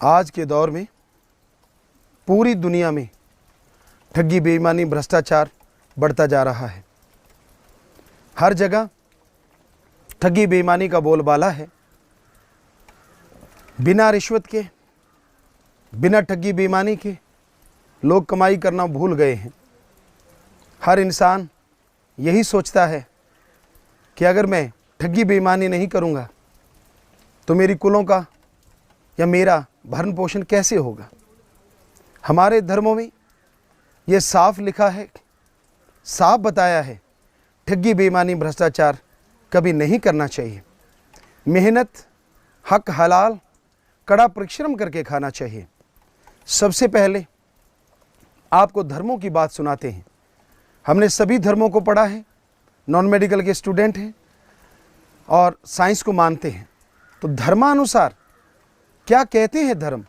आज के दौर में पूरी दुनिया में ठगी, बेईमानी, भ्रष्टाचार बढ़ता जा रहा है। हर जगह ठगी बेईमानी का बोलबाला है। बिना रिश्वत के, बिना ठगी बेईमानी के लोग कमाई करना भूल गए हैं। हर इंसान यही सोचता है कि अगर मैं ठगी बेईमानी नहीं करूँगा तो मेरी कुलों का या मेरा भरण पोषण कैसे होगा। हमारे धर्मों में ये साफ लिखा है, साफ बताया है, ठगी, बेईमानी, भ्रष्टाचार कभी नहीं करना चाहिए। मेहनत, हक, हलाल, कड़ा परिश्रम करके खाना चाहिए। सबसे पहले आपको धर्मों की बात सुनाते हैं। हमने सभी धर्मों को पढ़ा है, नॉन मेडिकल के स्टूडेंट हैं और साइंस को मानते हैं। तो धर्मानुसार क्या कहते हैं धर्म,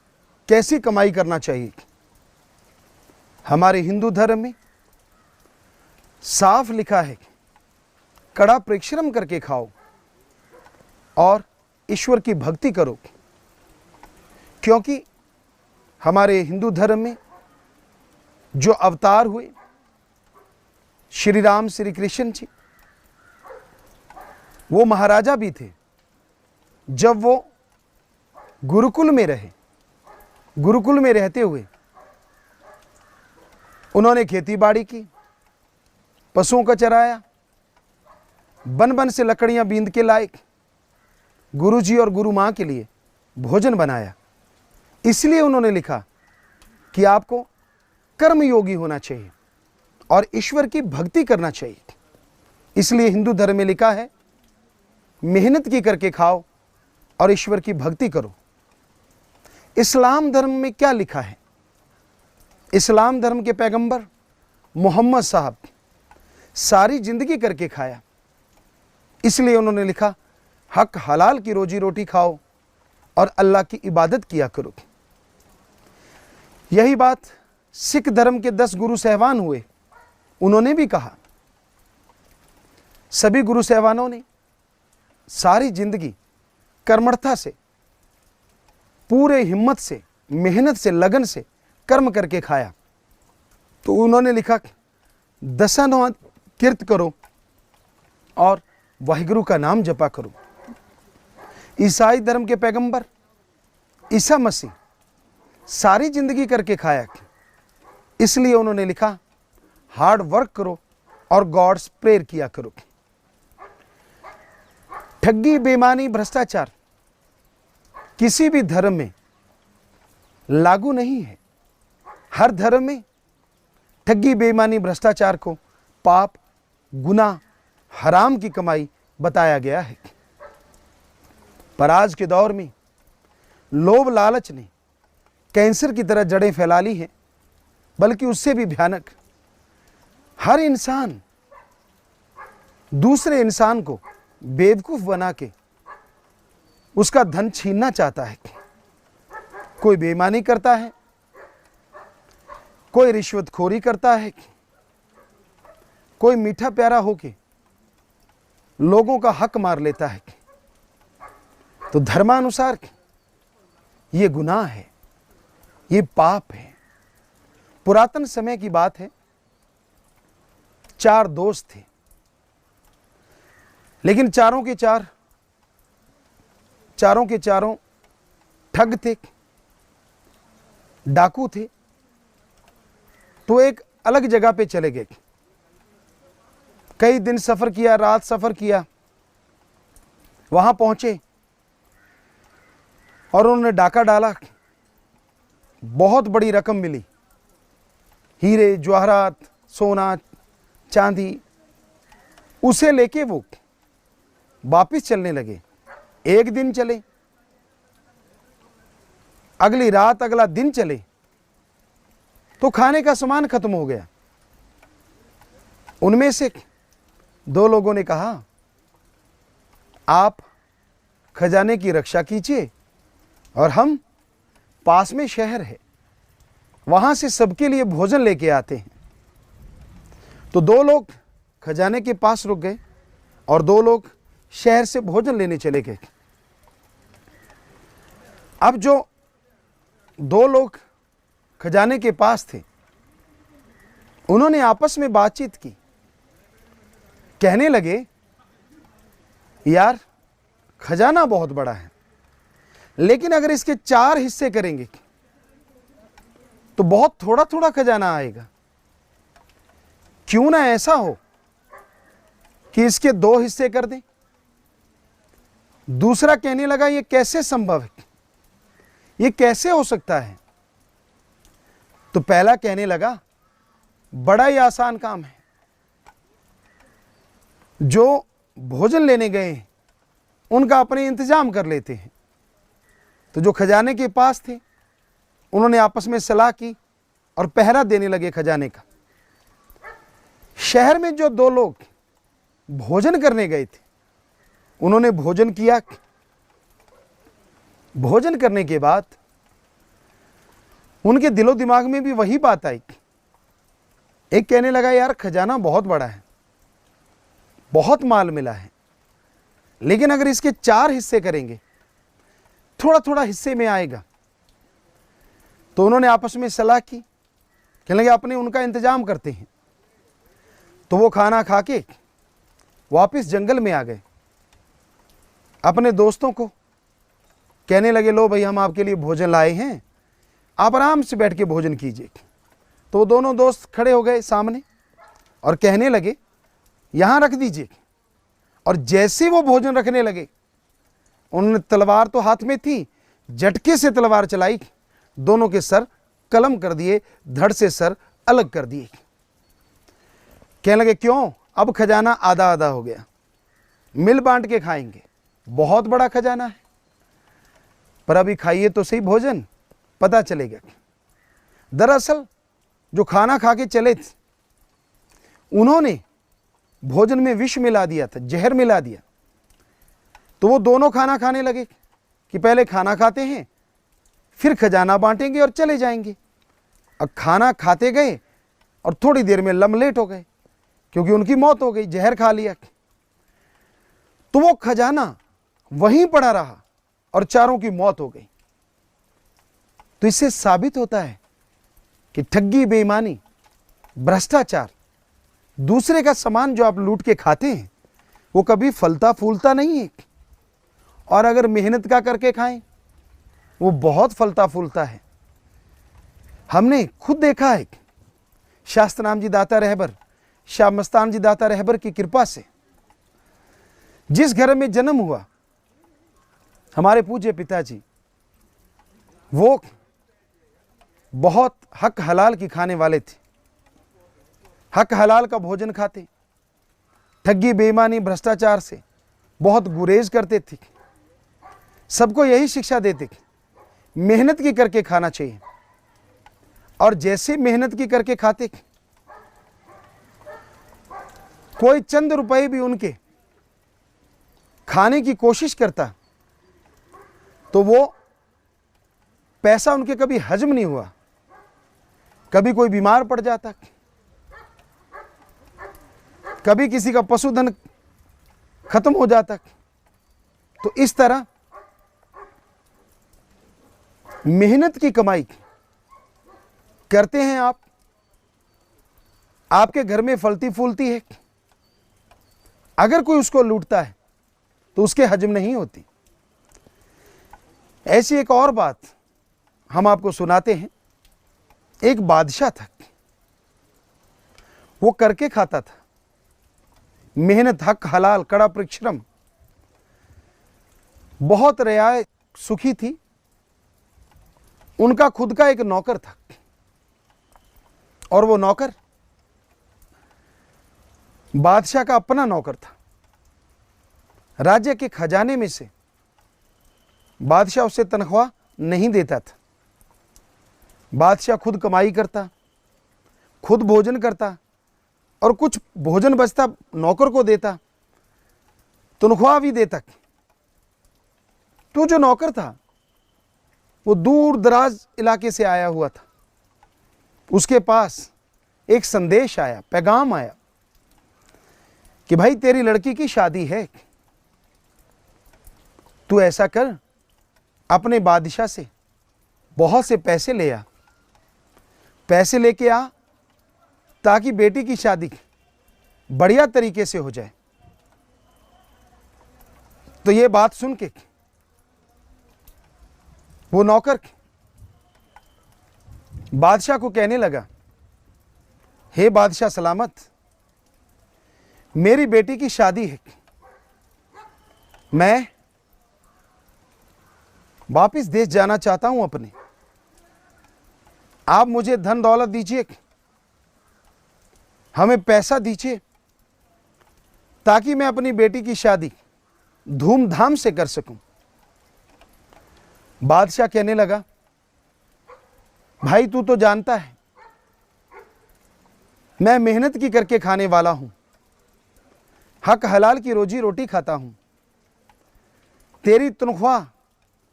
कैसी कमाई करना चाहिए। हमारे हिंदू धर्म में साफ लिखा है, कड़ा परिश्रम करके खाओ और ईश्वर की भक्ति करो। क्योंकि हमारे हिंदू धर्म में जो अवतार हुए, श्री राम, श्री कृष्ण जी, वो महाराजा भी थे। जब वो गुरुकुल में रहे, गुरुकुल में रहते हुए उन्होंने खेती बाड़ी की, पशुओं का चराया, बन बन से लकड़ियां बींद के लाए, गुरु जी और गुरु मां के लिए भोजन बनाया। इसलिए उन्होंने लिखा कि आपको कर्मयोगी होना चाहिए और ईश्वर की भक्ति करना चाहिए। इसलिए हिंदू धर्म में लिखा है, मेहनत की करके खाओ और ईश्वर की भक्ति करो। इस्लाम धर्म में क्या लिखा है? इस्लाम धर्म के पैगंबर मोहम्मद साहब सारी जिंदगी करके खाया। इसलिए उन्होंने लिखा, हक हलाल की रोजी रोटी खाओ और अल्लाह की इबादत किया करो। यही बात सिख धर्म के 10 गुरु साहबान हुए, उन्होंने भी कहा। सभी गुरु साहबानों ने सारी जिंदगी कर्मठता से, पूरे हिम्मत से, मेहनत से, लगन से कर्म करके खाया। तो उन्होंने लिखा, दशानों कीर्त करो और वाहिगुरु का नाम जपा करो। ईसाई धर्म के पैगंबर ईसा मसीह सारी जिंदगी करके खाया। इसलिए उन्होंने लिखा, हार्ड वर्क करो और गॉड्स प्रेयर किया करो। ठगी, बेईमानी, भ्रष्टाचार किसी भी धर्म में लागू नहीं है। हर धर्म में ठगी, बेईमानी, भ्रष्टाचार को पाप, गुनाह, हराम की कमाई बताया गया है। पर आज के दौर में लोभ लालच ने कैंसर की तरह जड़ें फैला ली हैं, बल्कि उससे भी भयानक। हर इंसान दूसरे इंसान को बेवकूफ बना के उसका धन छीनना चाहता है। कोई बेईमानी करता है, कोई रिश्वतखोरी करता है, कोई मीठा प्यारा होके लोगों का हक मार लेता है। तो धर्मानुसार ये गुनाह है, ये पाप है। पुरातन समय की बात है, 4 दोस्त थे, लेकिन चारों के चारों ठग थे, डाकू थे। तो एक अलग जगह पे चले गए। कई दिन सफर किया, रात सफर किया, वहां पहुंचे और उन्होंने डाका डाला। बहुत बड़ी रकम मिली, हीरे जवाहरात, सोना, चांदी। उसे लेके वो वापिस चलने लगे। एक दिन चले, अगली रात, अगला दिन चले, तो खाने का सामान खत्म हो गया। उनमें से 2 लोगों ने कहा, आप खजाने की रक्षा कीजिए और हम पास में शहर है, वहां से सबके लिए भोजन लेके आते हैं। तो 2 लोग खजाने के पास रुक गए और 2 लोग शहर से भोजन लेने चले गए। अब जो दो लोग खजाने के पास थे, उन्होंने आपस में बातचीत की। कहने लगे, यार खजाना बहुत बड़ा है, लेकिन अगर इसके 4 हिस्से करेंगे तो बहुत थोड़ा थोड़ा खजाना आएगा। क्यों ना ऐसा हो कि इसके 2 हिस्से कर दें। दूसरा कहने लगा, यह कैसे संभव है, यह कैसे हो सकता है। तो पहला कहने लगा, बड़ा ही आसान काम है। जो भोजन लेने गए हैं उनका अपने इंतजाम कर लेते हैं। तो जो खजाने के पास थे उन्होंने आपस में सलाह की और पहरा देने लगे खजाने का। शहर में जो 2 लोग भोजन करने गए थे, उन्होंने भोजन किया। भोजन करने के बाद उनके दिलो दिमाग में भी वही बात आई। एक कहने लगा, यार खजाना बहुत बड़ा है, बहुत माल मिला है, लेकिन अगर इसके 4 हिस्से करेंगे थोड़ा थोड़ा हिस्से में आएगा। तो उन्होंने आपस में सलाह की, कहने लगे अपने उनका इंतजाम करते हैं। तो वो खाना खा के वापस जंगल में आ गए। अपने दोस्तों को कहने लगे, लो भाई हम आपके लिए भोजन लाए हैं, आप आराम से बैठ के भोजन कीजिए। तो दोनों दोस्त खड़े हो गए सामने और कहने लगे, यहाँ रख दीजिए। और जैसे वो भोजन रखने लगे, उन्होंने तलवार तो हाथ में थी, झटके से तलवार चलाई, दोनों के सर कलम कर दिए, धड़ से सर अलग कर दिए। कहने लगे, क्यों, अब खजाना आधा आधा हो गया, मिल बांट के खाएंगे, बहुत बड़ा खजाना है, पर अभी खाइए तो सही भोजन, पता चलेगा। दरअसल जो खाना खा के चले थे, उन्होंने भोजन में विष मिला दिया था, जहर मिला दिया। तो वो दोनों खाना खाने लगे कि पहले खाना खाते हैं, फिर खजाना बांटेंगे और चले जाएंगे। अब खाना खाते गए और थोड़ी देर में लमलेट हो गए, क्योंकि उनकी मौत हो गई, जहर खा लिया। तो वो खजाना वहीं पड़ा रहा और चारों की मौत हो गई। तो इससे साबित होता है कि ठगी, बेईमानी, भ्रष्टाचार, दूसरे का सामान जो आप लूट के खाते हैं वो कभी फलता फूलता नहीं है। और अगर मेहनत का करके खाएं वो बहुत फलता फूलता है। हमने खुद देखा है। शास्त्रनाम जी दाता रहबर, शाह मस्तान जी दाता रहबर की कृपा से जिस घर में जन्म हुआ हमारे पूज्य पिताजी, वो बहुत हक हलाल की खाने वाले थे। हक हलाल का भोजन खाते, ठगी, बेईमानी, भ्रष्टाचार से बहुत गुरेज करते थे। सबको यही शिक्षा देते कि मेहनत की करके खाना चाहिए। और जैसे मेहनत की करके खाते, कोई चंद रुपए भी उनके खाने की कोशिश करता तो वो पैसा उनके कभी हजम नहीं हुआ। कभी कोई बीमार पड़ जाता, कभी किसी का पशुधन खत्म हो जाता। तो इस तरह मेहनत की कमाई करते हैं आप, आपके घर में फलती फूलती है, अगर कोई उसको लूटता है तो उसके हजम नहीं होती। ऐसी एक और बात हम आपको सुनाते हैं। एक बादशाह था, वो करके खाता था, मेहनत, हक हलाल, कड़ा परिश्रम, बहुत रियायत, सुखी थी। उनका खुद का एक नौकर था और वो नौकर बादशाह का अपना नौकर था। राज्य के खजाने में से बादशाह उसे तनख्वाह नहीं देता था। बादशाह खुद कमाई करता, खुद भोजन करता और कुछ भोजन बचता नौकर को देता, तनख्वाह भी देता। तो जो नौकर था वो दूर दराज इलाके से आया हुआ था। उसके पास एक संदेश आया, पैगाम आया कि भाई तेरी लड़की की शादी है, तू ऐसा कर, अपने बादशाह से बहुत से पैसे ले आ, पैसे लेके आ ताकि बेटी की शादी बढ़िया तरीके से हो जाए। तो ये बात सुन के वो नौकर बादशाह को कहने लगा, हे बादशाह सलामत, मेरी बेटी की शादी है, मैं वापिस देश जाना चाहता हूं अपने। आप मुझे धन दौलत दीजिए, हमें पैसा दीजिए ताकि मैं अपनी बेटी की शादी धूमधाम से कर सकूं। बादशाह कहने लगा, भाई तू तो जानता है मैं मेहनत की करके खाने वाला हूं, हक हलाल की रोजी रोटी खाता हूं, तेरी तनख्वाह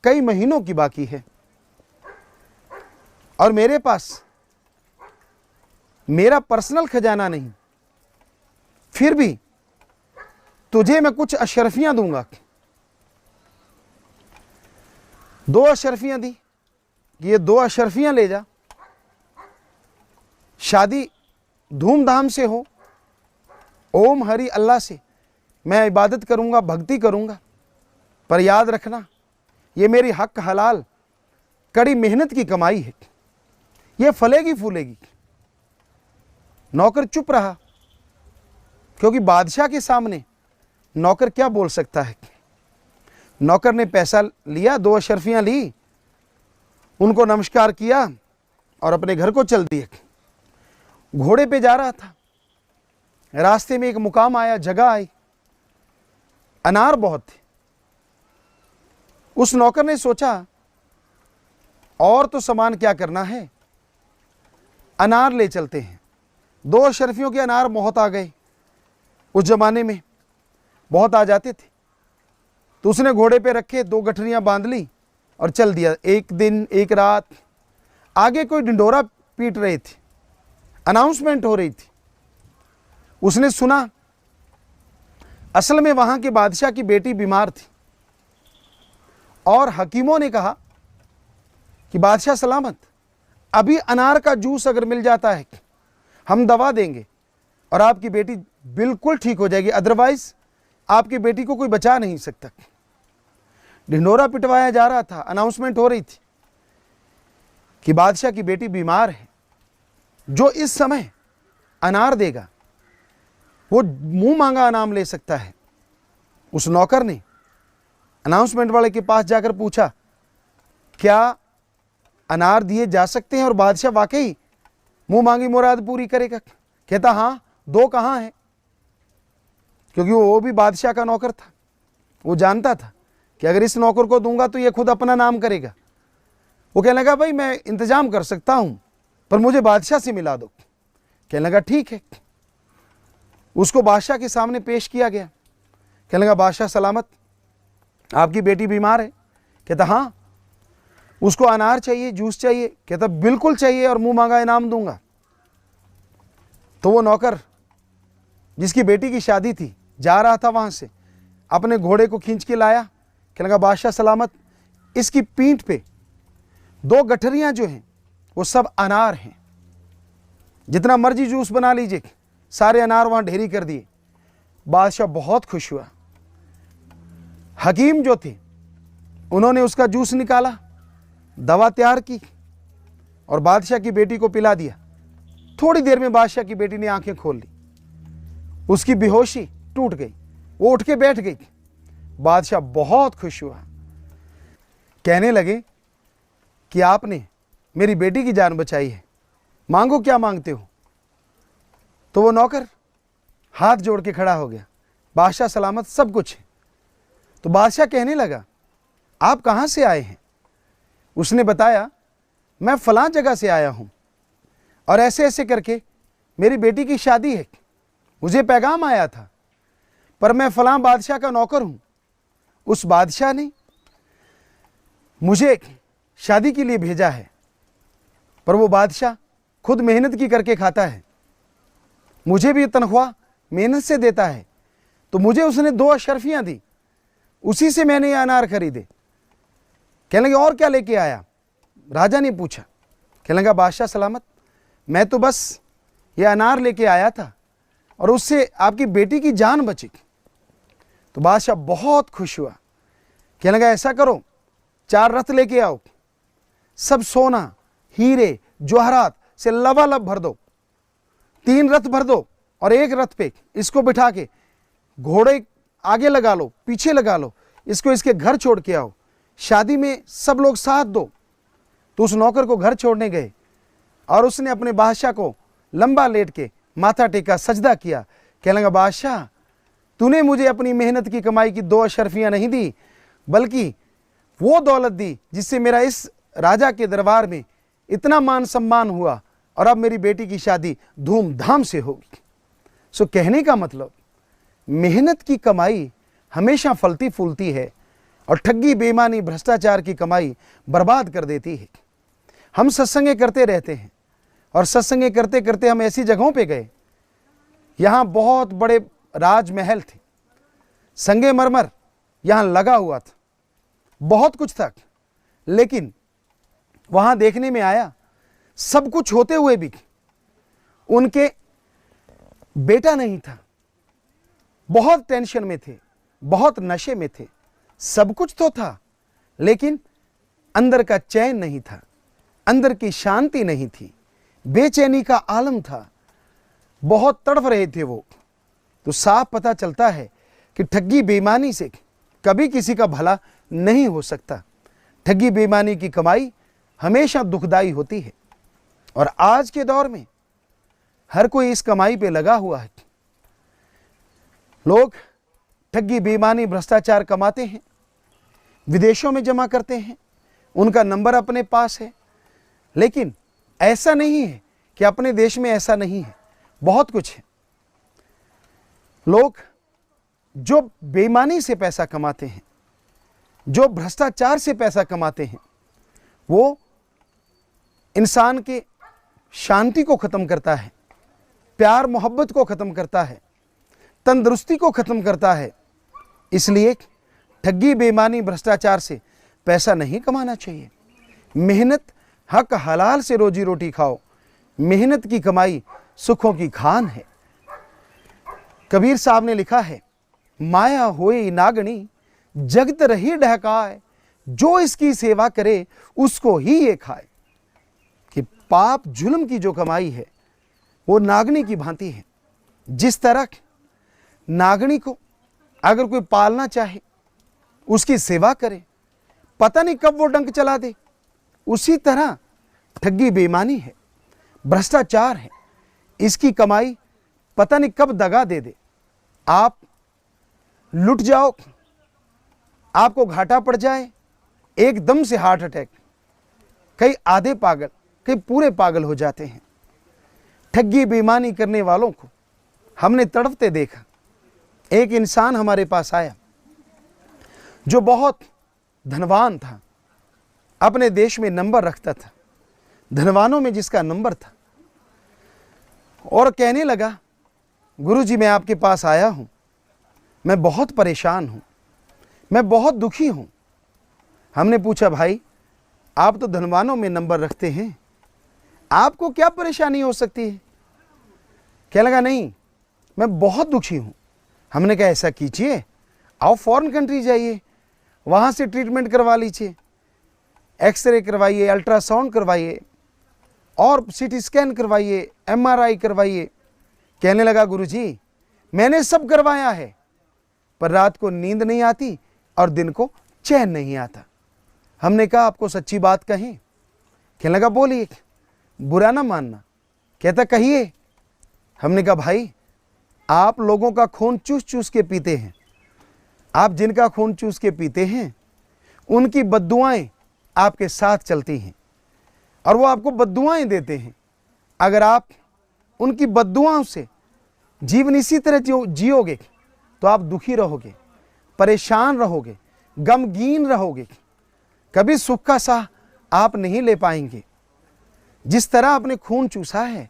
कई महीनों की बाकी है और मेरे पास मेरा पर्सनल खजाना नहीं, फिर भी तुझे मैं कुछ अशरफियां दूंगा। 2 अशरफियां दी, ये 2 अशरफियां ले जा, शादी धूमधाम से हो, ओम हरि अल्लाह से मैं इबादत करूंगा, भक्ति करूंगा, पर याद रखना ये मेरी हक हलाल कड़ी मेहनत की कमाई है, ये फलेगी फूलेगी। नौकर चुप रहा, क्योंकि बादशाह के सामने नौकर क्या बोल सकता है। नौकर ने पैसा लिया, 2 अशरफियां ली, उनको नमस्कार किया और अपने घर को चल दिए। घोड़े पे जा रहा था, रास्ते में एक मुकाम आया, जगह आई, अनार बहुत थे। उस नौकर ने सोचा और तो सामान क्या करना है, अनार ले चलते हैं। 2 अशरफियों के अनार बहुत आ गए, उस जमाने में बहुत आ जाते थे। तो उसने घोड़े पे रखे, 2 गठरियां बांध ली और चल दिया। एक दिन एक रात, आगे कोई ढिंढोरा पीट रहे थे, अनाउंसमेंट हो रही थी। उसने सुना असल में वहां के बादशाह की बेटी बीमार थी और हकीमों ने कहा कि बादशाह सलामत, अभी अनार का जूस अगर मिल जाता है हम दवा देंगे और आपकी बेटी बिल्कुल ठीक हो जाएगी, अदरवाइज आपकी बेटी को कोई बचा नहीं सकता। ढिंढोरा पिटवाया जा रहा था, अनाउंसमेंट हो रही थी कि बादशाह की बेटी बीमार है, जो इस समय अनार देगा वो मुंह मांगा इनाम ले सकता है। उस नौकर ने अनाउंसमेंट वाले के पास जाकर पूछा, क्या अनार दिए जा सकते हैं और बादशाह वाकई मुंह मांगी मुराद पूरी करेगा? कहता हाँ, 2 कहाँ हैं, क्योंकि वो भी बादशाह का नौकर था। वो जानता था कि अगर इस नौकर को दूंगा तो ये खुद अपना नाम करेगा। वो कहने लगा, भाई मैं इंतजाम कर सकता हूं, पर मुझे बादशाह से मिला दो। कहने लगा ठीक है। उसको बादशाह के सामने पेश किया गया। कहने लगा, बादशाह सलामत, आपकी बेटी बीमार है। कहता हाँ। उसको अनार चाहिए, जूस चाहिए? कहता बिल्कुल चाहिए और मुंह मांगा इनाम दूंगा। तो वो नौकर जिसकी बेटी की शादी थी जा रहा था, वहां से अपने घोड़े को खींच के लाया। कहने लगा, बादशाह सलामत, इसकी पीठ पे 2 गठरियां जो हैं वो सब अनार हैं, जितना मर्जी जूस बना लीजिए। सारे अनार वहां ढेरी कर दिए। बादशाह बहुत खुश हुआ। हकीम जो थे उन्होंने उसका जूस निकाला, दवा तैयार की और बादशाह की बेटी को पिला दिया। थोड़ी देर में बादशाह की बेटी ने आंखें खोल ली, उसकी बेहोशी टूट गई, वो उठ के बैठ गई। बादशाह बहुत खुश हुआ, कहने लगे कि आपने मेरी बेटी की जान बचाई है, मांगो क्या मांगते हो। तो वो नौकर हाथ जोड़ के खड़ा हो गया, बादशाह सलामत, सब कुछ है। तो बादशाह कहने लगा, आप कहाँ से आए हैं? उसने बताया, मैं फलां जगह से आया हूं और ऐसे ऐसे करके मेरी बेटी की शादी है, मुझे पैगाम आया था, पर मैं फलां बादशाह का नौकर हूं। उस बादशाह ने मुझे शादी के लिए भेजा है, पर वो बादशाह खुद मेहनत की करके खाता है, मुझे भी तनख्वाह मेहनत से देता है, तो मुझे उसने 2 अशरफियां दी, उसी से मैंने ये अनार खरीदे। कहने लगे, और क्या लेके आया? राजा ने पूछा, कहने लगा बादशाह सलामत, मैं तो बस ये अनार लेके आया था और उससे आपकी बेटी की जान बची। तो बादशाह बहुत खुश हुआ, कहने लगा ऐसा करो 4 रथ लेके आओ, सब सोना हीरे जवाहरात से लबालब भर दो, 3 रथ भर दो और 1 रथ पे इसको बिठा के घोड़े आगे लगा लो, पीछे लगा लो, इसको इसके घर छोड़ के आओ, शादी में सब लोग साथ दो। तो उस नौकर को घर छोड़ने गए और उसने अपने बादशाह को लंबा लेट के माथा टेका, सजदा किया, कहने लगा बादशाह तूने मुझे अपनी मेहनत की कमाई की 2 अशरफियां नहीं दी, बल्कि वो दौलत दी जिससे मेरा इस राजा के दरबार में इतना मान सम्मान हुआ और अब मेरी बेटी की शादी धूमधाम से होगी। सो कहने का मतलब मेहनत की कमाई हमेशा फलती फूलती है और ठगी बेईमानी भ्रष्टाचार की कमाई बर्बाद कर देती है। हम सत्संगे करते रहते हैं और सत्संगे करते करते हम ऐसी जगहों पे गए, यहाँ बहुत बड़े राजमहल थे, संगमरमर यहाँ लगा हुआ था, बहुत कुछ था, लेकिन वहाँ देखने में आया सब कुछ होते हुए भी उनके बेटा नहीं था, बहुत टेंशन में थे, बहुत नशे में थे, सब कुछ तो था लेकिन अंदर का चैन नहीं था, अंदर की शांति नहीं थी, बेचैनी का आलम था, बहुत तड़प रहे थे वो। तो साफ पता चलता है कि ठगी बेईमानी से कभी किसी का भला नहीं हो सकता। ठगी बेईमानी की कमाई हमेशा दुखदाई होती है और आज के दौर में हर कोई इस कमाई पे लगा हुआ है। लोग ठगी बेईमानी भ्रष्टाचार कमाते हैं, विदेशों में जमा करते हैं, उनका नंबर अपने पास है, लेकिन ऐसा नहीं है कि अपने देश में ऐसा नहीं है, बहुत कुछ है। लोग जो बेईमानी से पैसा कमाते हैं, जो भ्रष्टाचार से पैसा कमाते हैं, वो इंसान के शांति को ख़त्म करता है, प्यार मोहब्बत को ख़त्म करता है, तंदुरुस्ती को ख़त्म करता है। इसलिए ठगी बेईमानी भ्रष्टाचार से पैसा नहीं कमाना चाहिए। मेहनत हक हलाल से रोजी रोटी खाओ, मेहनत की कमाई सुखों की खान है। कबीर साहब ने लिखा है, माया होए नागणी जगत रही ढहकाए, जो इसकी सेवा करे उसको ही ये खाए। कि पाप जुल्म की जो कमाई है वो नागनी की भांति है। जिस तरह नागनी को अगर कोई पालना चाहे, उसकी सेवा करे, पता नहीं कब वो डंक चला दे, उसी तरह ठगी बेईमानी है, भ्रष्टाचार है, इसकी कमाई पता नहीं कब दगा दे दे। आप लुट जाओ, आपको घाटा पड़ जाए, एकदम से हार्ट अटैक, कई आधे पागल, कई पूरे पागल हो जाते हैं। ठगी बेईमानी करने वालों को हमने तड़पते देखा। एक इंसान हमारे पास आया जो बहुत धनवान था, अपने देश में नंबर रखता था, धनवानों में जिसका नंबर था, और कहने लगा, गुरुजी मैं आपके पास आया हूं, मैं बहुत परेशान हूं, मैं बहुत दुखी हूं। हमने पूछा, भाई आप तो धनवानों में नंबर रखते हैं, आपको क्या परेशानी हो सकती है? कहने लगा, नहीं मैं बहुत दुखी हूं। हमने कहा, ऐसा कीजिए, आओ फॉरेन कंट्री जाइए, वहाँ से ट्रीटमेंट करवा लीजिए, एक्सरे करवाइए, अल्ट्रासाउंड करवाइए और सीटी स्कैन करवाइए, MRI करवाइए। कहने लगा, गुरुजी मैंने सब करवाया है, पर रात को नींद नहीं आती और दिन को चैन नहीं आता। हमने कहा, आपको सच्ची बात कहें? कहने लगा, बोलिए, बुरा ना मानना। कहता, कहिए। हमने कहा, भाई आप लोगों का खून चूस चूस के पीते हैं, आप जिनका खून चूस के पीते हैं उनकी बद्दुआएं आपके साथ चलती हैं और वो आपको बद्दुआएं देते हैं। अगर आप उनकी बद्दुआओं से जीवन इसी तरह जियोगे तो आप दुखी रहोगे, परेशान रहोगे, गमगीन रहोगे, कभी सुख का साह आप नहीं ले पाएंगे। जिस तरह आपने खून चूसा है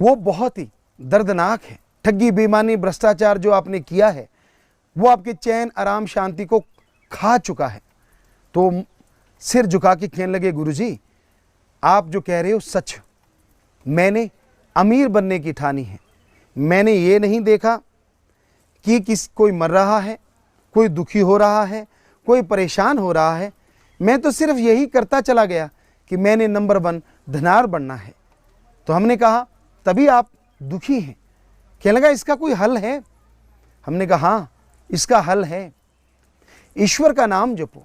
वो बहुत ही दर्दनाक है। ठगी बेईमानी भ्रष्टाचार जो आपने किया है वो आपके चैन आराम शांति को खा चुका है। तो सिर झुका के कहने लगे, गुरुजी आप जो कह रहे हो सच, मैंने अमीर बनने की ठानी है। मैंने ये नहीं देखा कि कोई मर रहा है, कोई दुखी हो रहा है, कोई परेशान हो रहा है। मैं तो सिर्फ यही करता चला गया कि मैंने नंबर 1 धनार बनना है। तो हमने कहा तभी आप दुखी हैं। कहने लगा इसका कोई हल है? हमने कहा हाँ इसका हल है। ईश्वर का नाम जपो,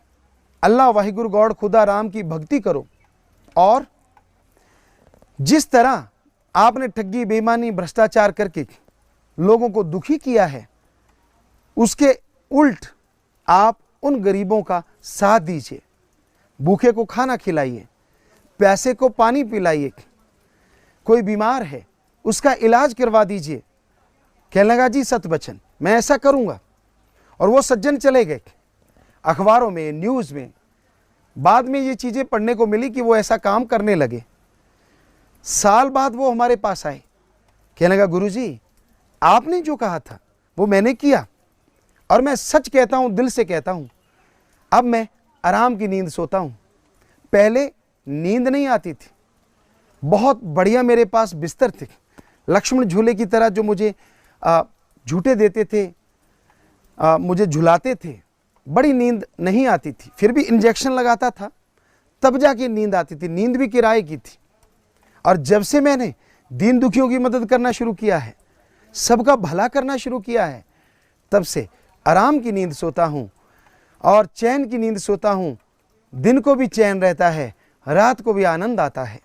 अल्लाह वाहिगुरु गॉड खुदा राम की भक्ति करो, और जिस तरह आपने ठगी बेईमानी भ्रष्टाचार करके लोगों को दुखी किया है, उसके उल्ट आप उन गरीबों का साथ दीजिए, भूखे को खाना खिलाइए, प्यासे को पानी पिलाइए, कोई बीमार है उसका इलाज करवा दीजिए। कहने लगा जी सत बचन, मैं ऐसा करूंगा। और वो सज्जन चले गए। अखबारों में, न्यूज़ में बाद में ये चीज़ें पढ़ने को मिली कि वो ऐसा काम करने लगे। साल बाद वो हमारे पास आए। कहने लगा गुरुजी आपने जो कहा था वो मैंने किया, और मैं सच कहता हूँ, दिल से कहता हूँ, अब मैं आराम की नींद सोता हूँ। पहले नींद नहीं आती थी, बहुत बढ़िया मेरे पास बिस्तर थे, लक्ष्मण झूले की तरह जो मुझे झूठे देते थे, मुझे झुलाते थे। बड़ी नींद नहीं आती थी, फिर भी इंजेक्शन लगाता था तब जाके नींद आती थी। नींद भी किराए की थी। और जब से मैंने दीन दुखियों की मदद करना शुरू किया है, सबका भला करना शुरू किया है, तब से आराम की नींद सोता हूँ और चैन की नींद सोता हूँ। दिन को भी चैन रहता है, रात को भी आनंद आता है।